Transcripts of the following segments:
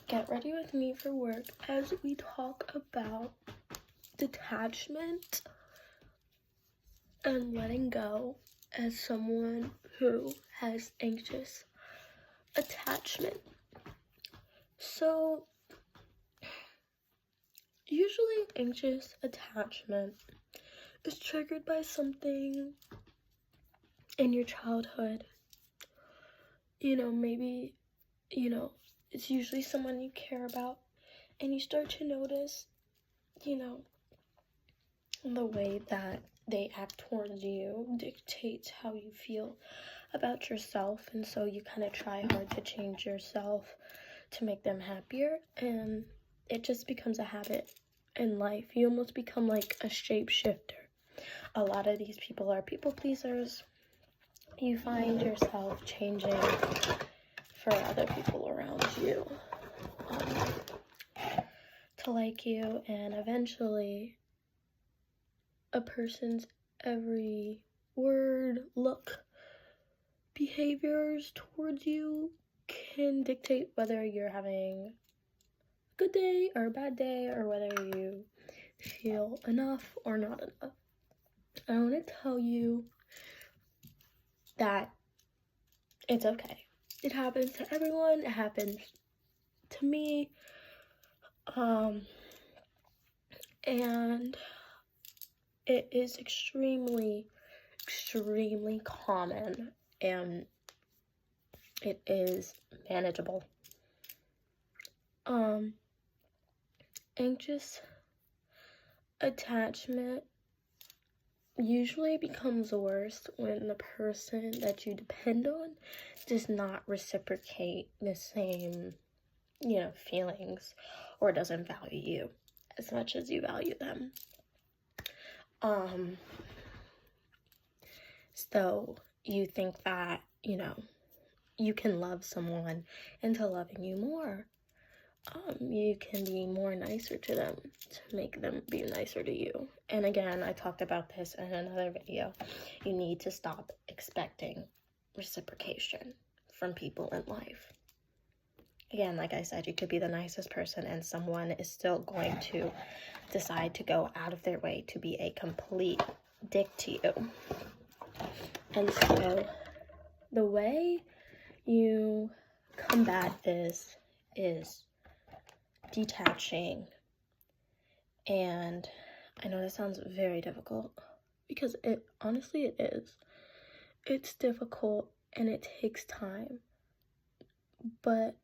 Get ready with me for work as we talk about detachment and letting go as someone who has anxious attachment. So, usually anxious attachment is triggered by something in your childhood. Maybe, it's usually someone you care about, and you start to notice, the way that they act towards you dictates how you feel about yourself, and so you kind of try hard to change yourself to make them happier, and it just becomes a habit in life. You almost become like a shapeshifter. A lot of these people are people pleasers. You find yourself changing for other people around you to like you, and eventually a person's every word, look, behaviors towards you can dictate whether you're having a good day or a bad day, or whether you feel enough or not enough. I want to tell you that it's okay. It happens to everyone. It happens to me. And it is extremely, extremely common, and it is manageable. Anxious attachment usually becomes worse when the person that you depend on does not reciprocate the same, feelings, or doesn't value you as much as you value them. So you think that, you can love someone into loving you more. You can be more nicer to them to make them be nicer to you. And again, I talked about this in another video. You need to stop expecting reciprocation from people in life. Again, like I said, you could be the nicest person and someone is still going to decide to go out of their way to be a complete dick to you. And so the way you combat this is detaching. And I know this sounds very difficult, because it is. It's difficult and it takes time. But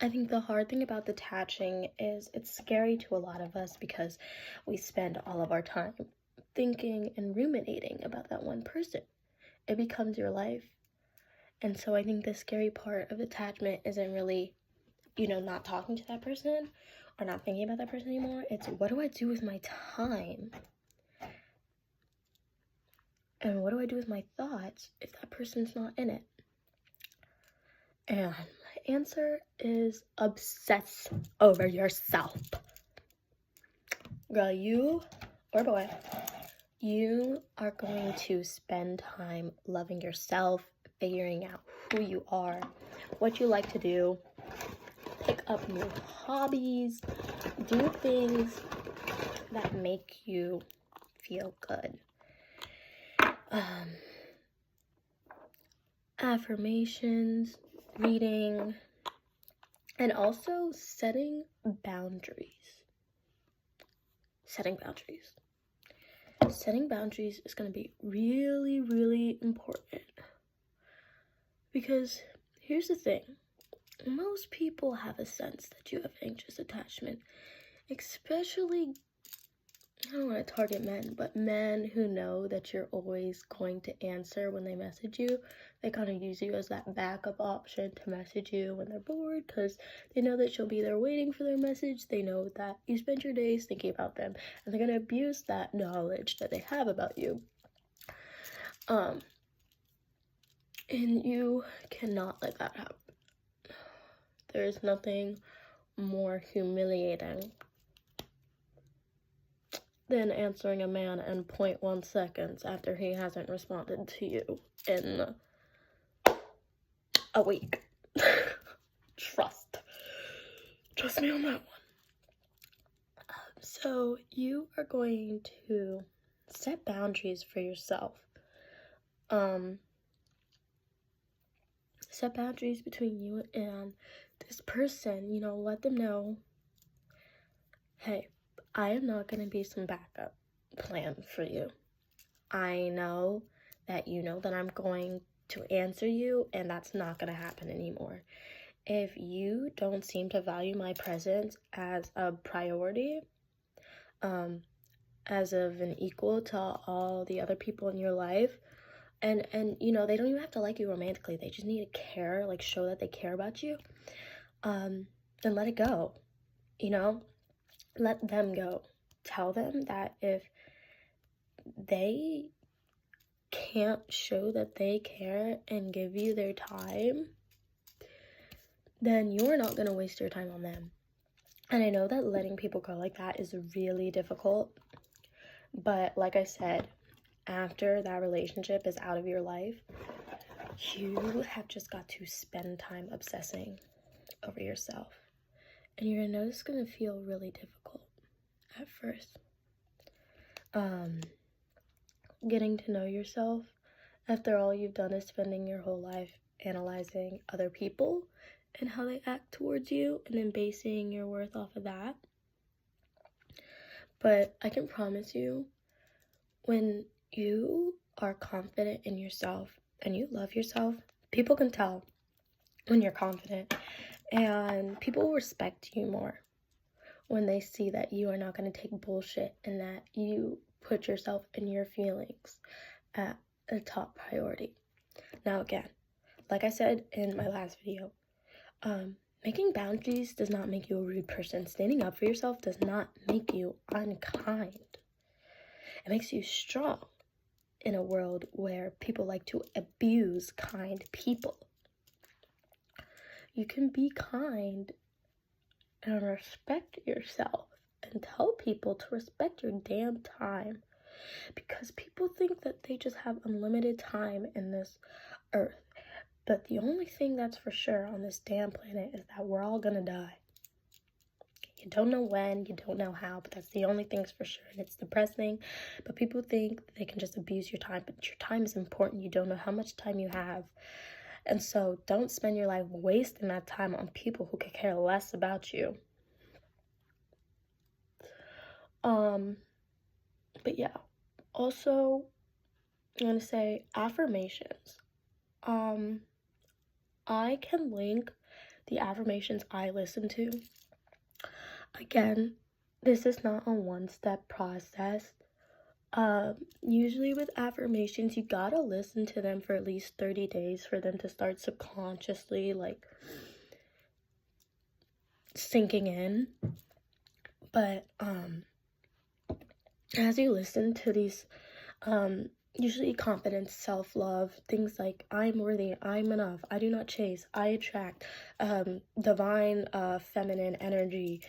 I think the hard thing about detaching is it's scary to a lot of us, because we spend all of our time thinking and ruminating about that one person. It becomes your life. And so I think the scary part of detachment isn't really, not talking to that person or not thinking about that person anymore. It's, what do I do with my time? And what do I do with my thoughts if that person's not in it? And my answer is obsess over yourself. Girl, you or boy, you are going to spend time loving yourself, figuring out who you are, what you like to do, pick up new hobbies, do things that make you feel good. Affirmations, reading, and also setting boundaries. Setting boundaries is going to be really, really important, because here's the thing. Most people have a sense that you have anxious attachment, especially, I don't want to target men, but men who know that you're always going to answer when they message you. They kind of use you as that backup option to message you when they're bored, because they know that you'll be there waiting for their message. They know that you spend your days thinking about them, and they're going to abuse that knowledge that they have about you. And you cannot let that happen. There is nothing more humiliating than answering a man in 0.1 seconds after he hasn't responded to you in a week. Trust. Trust me on that one. So you are going to set boundaries for yourself. Set boundaries between you and this person. You know, let them know, hey, I am not going to be some backup plan for you. I know that you know that I'm going to answer you, and that's not going to happen anymore. If you don't seem to value my presence as a priority, as of an equal to all the other people in your life, and you know, they don't even have to like you romantically, they just need to care, like show that they care about you, then let it go. You know, let them go. Tell them that if they can't show that they care and give you their time, then you're not going to waste your time on them. And I know that letting people go like that is really difficult, but like I said, after that relationship is out of your life, you have just got to spend time obsessing over yourself. And you're gonna know it's gonna feel really difficult at first. Getting to know yourself, after all you've done is spending your whole life analyzing other people and how they act towards you, and then basing your worth off of that. But I can promise you, when you are confident in yourself and you love yourself, people can tell when you're confident, and people will respect you more when they see that you are not going to take bullshit and that you put yourself and your feelings at a top priority. Now again, like I said in my last video, making boundaries does not make you a rude person. Standing up for yourself does not make you unkind. It makes you strong in a world where people like to abuse kind people. You can be kind and respect yourself and tell people to respect your damn time, because people think that they just have unlimited time in this earth. But the only thing that's for sure on this damn planet is that we're all gonna die. You don't know when, you don't know how, but that's the only thing's for sure, and it's depressing. But people think they can just abuse your time, but your time is important. You don't know how much time you have. And so don't spend your life wasting that time on people who could care less about you. But yeah, also, I'm going to say affirmations. I can link the affirmations I listen to. Again, this is not a one-step process. Usually with affirmations, you gotta listen to them for at least 30 days for them to start subconsciously, like, sinking in. But, as you listen to these, usually confidence, self-love, things like I'm worthy, I'm enough, I do not chase, I attract, divine, feminine energy,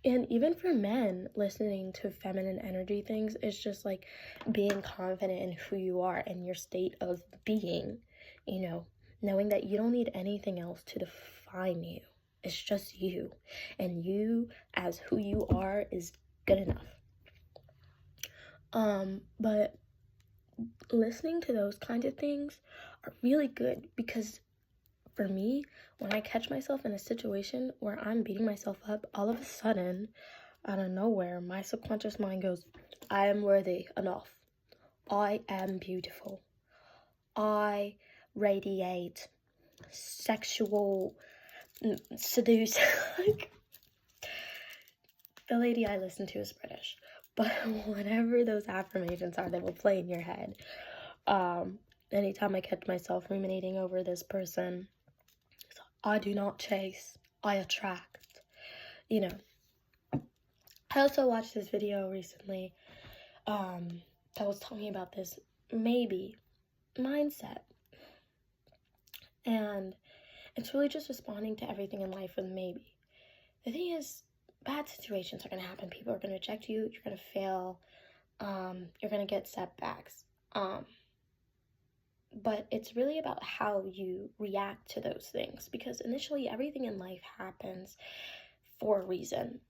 and even for men, listening to feminine energy things is just like being confident in who you are and your state of being, you know, knowing that you don't need anything else to define you. It's just you, and you as who you are is good enough. But listening to those kinds of things are really good, because for me, when I catch myself in a situation where I'm beating myself up, all of a sudden, out of nowhere, my subconscious mind goes, I am worthy enough. I am beautiful. I radiate sexual seduce. The lady I listen to is British, but whatever those affirmations are, they will play in your head. Anytime I catch myself ruminating over this person, I do not chase, I attract. You know, I also watched this video recently that was talking about this maybe mindset. And it's really just responding to everything in life with maybe. The thing is, bad situations are going to happen. People are going to reject you. You're going to fail. You're going to get setbacks. But it's really about how you react to those things, because initially everything in life happens for a reason,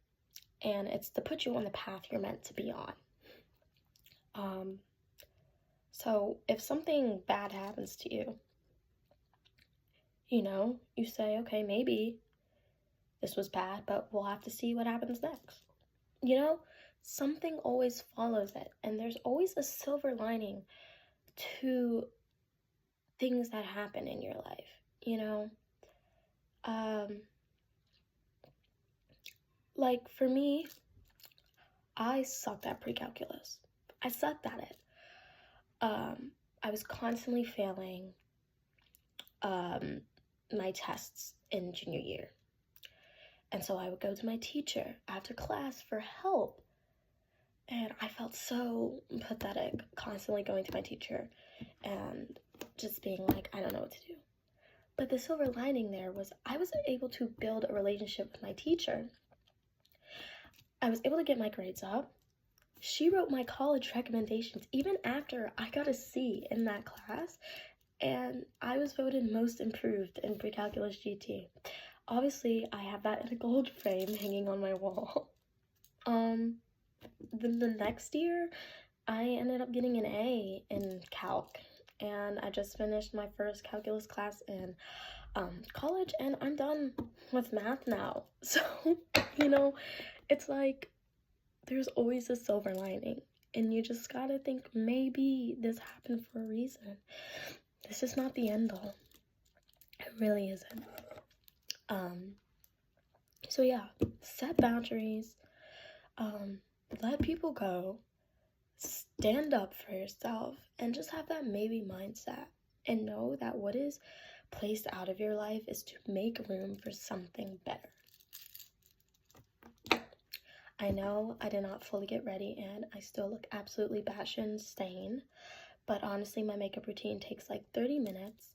and it's to put you on the path you're meant to be on. So if something bad happens to you, you say, okay, maybe this was bad, but we'll have to see what happens next. Something always follows it, and there's always a silver lining to things that happen in your life. Like for me, I sucked at pre-calculus. I sucked at it. I was constantly failing my tests in junior year. And so I would go to my teacher after class for help. And I felt so pathetic constantly going to my teacher and just being like, I don't know what to do. But the silver lining there was I was able to build a relationship with my teacher. I was able to get my grades up. She wrote my college recommendations even after I got a C in that class, and I was voted most improved in pre-calculus GT. Obviously, I have that in a gold frame hanging on my wall. Then the next year, I ended up getting an A in calc, and I just finished my first calculus class in college, and I'm done with math now. So, it's like there's always a silver lining, and you just gotta think maybe this happened for a reason. This is not the end all. It really isn't. So yeah, set boundaries, let people go, stand up for yourself, and just have that maybe mindset, and know that what is placed out of your life is to make room for something better. I know I did not fully get ready, and I still look absolutely batshit insane, but honestly, my makeup routine takes like 30 minutes,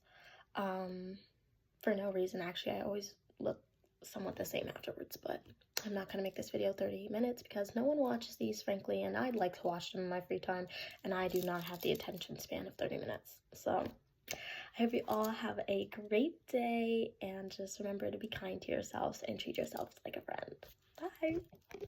for no reason. Actually, I always look somewhat the same afterwards, but I'm not going to make this video 30 minutes because no one watches these, frankly, and I'd like to watch them in my free time, and I do not have the attention span of 30 minutes. So I hope you all have a great day, and just remember to be kind to yourselves and treat yourselves like a friend. Bye!